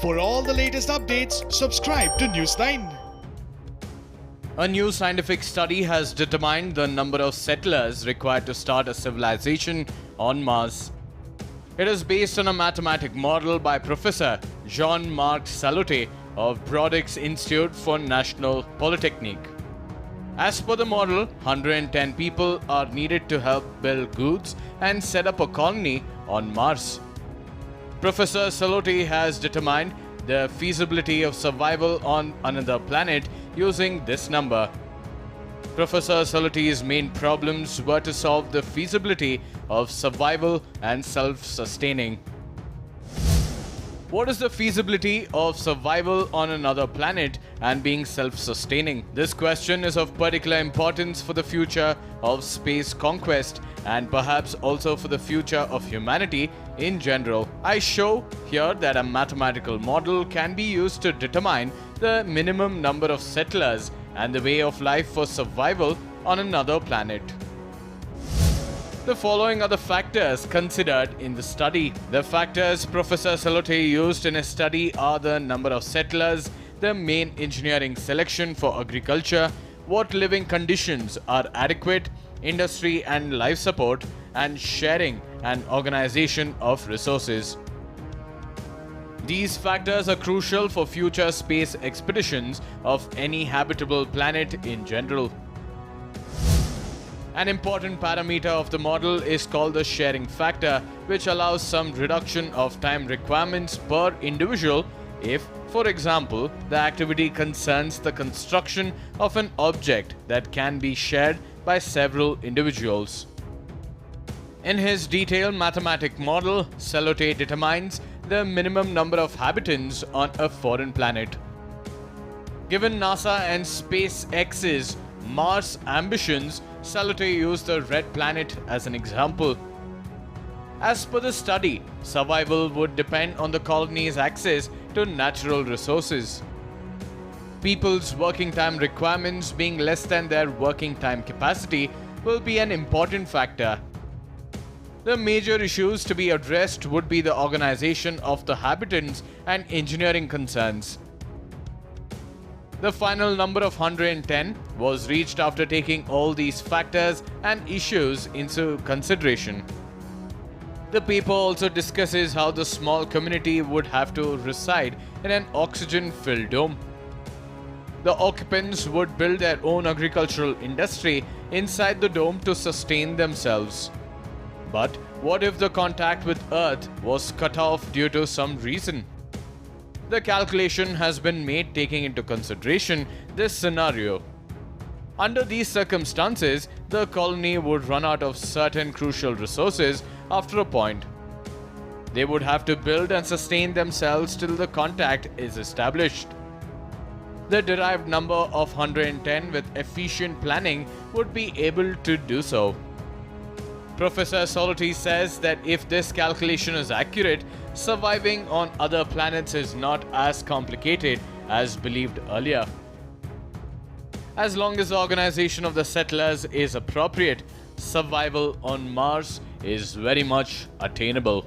For all the latest updates, subscribe to News9. A new scientific study has determined the number of settlers required to start a civilization on Mars. It is based on a mathematic model by Professor Jean-Marc Salotti of Bordeaux Institute for National Polytechnique. As per the model, 110 people are needed to help build goods and set up a colony on Mars. Professor Salotti has determined the feasibility of survival on another planet using this number. Professor Salotti's main problems were to solve the feasibility of survival and self-sustaining. What is the feasibility of survival on another planet and being self-sustaining? This question is of particular importance for the future of space conquest and perhaps also for the future of humanity in general. I show here that a mathematical model can be used to determine the minimum number of settlers and the way of life for survival on another planet. The following are the factors considered in the study. The factors Professor Salotti used in his study are the number of settlers, the main engineering selection for agriculture, what living conditions are adequate, industry and life support, and sharing and organization of resources. These factors are crucial for future space expeditions of any habitable planet in general. An important parameter of the model is called the sharing factor, which allows some reduction of time requirements per individual if, for example, the activity concerns the construction of an object that can be shared by several individuals. In his detailed mathematic model, Salotti determines the minimum number of habitants on a foreign planet. Given NASA and SpaceX's Mars ambitions, Salotti used the red planet as an example. As per the study, survival would depend on the colony's access to natural resources. People's working time requirements being less than their working time capacity will be an important factor. The major issues to be addressed would be the organization of the habitants and engineering concerns. The final number of 110 was reached after taking all these factors and issues into consideration. The paper also discusses how the small community would have to reside in an oxygen-filled dome. The occupants would build their own agricultural industry inside the dome to sustain themselves. But what if the contact with Earth was cut off due to some reason? The calculation has been made taking into consideration this scenario. Under these circumstances, the colony would run out of certain crucial resources after a point. They would have to build and sustain themselves till the contact is established. The derived number of 110 with efficient planning would be able to do so. Professor Salotti says that if this calculation is accurate, surviving on other planets is not as complicated as believed earlier. As long as the organization of the settlers is appropriate, survival on Mars is very much attainable.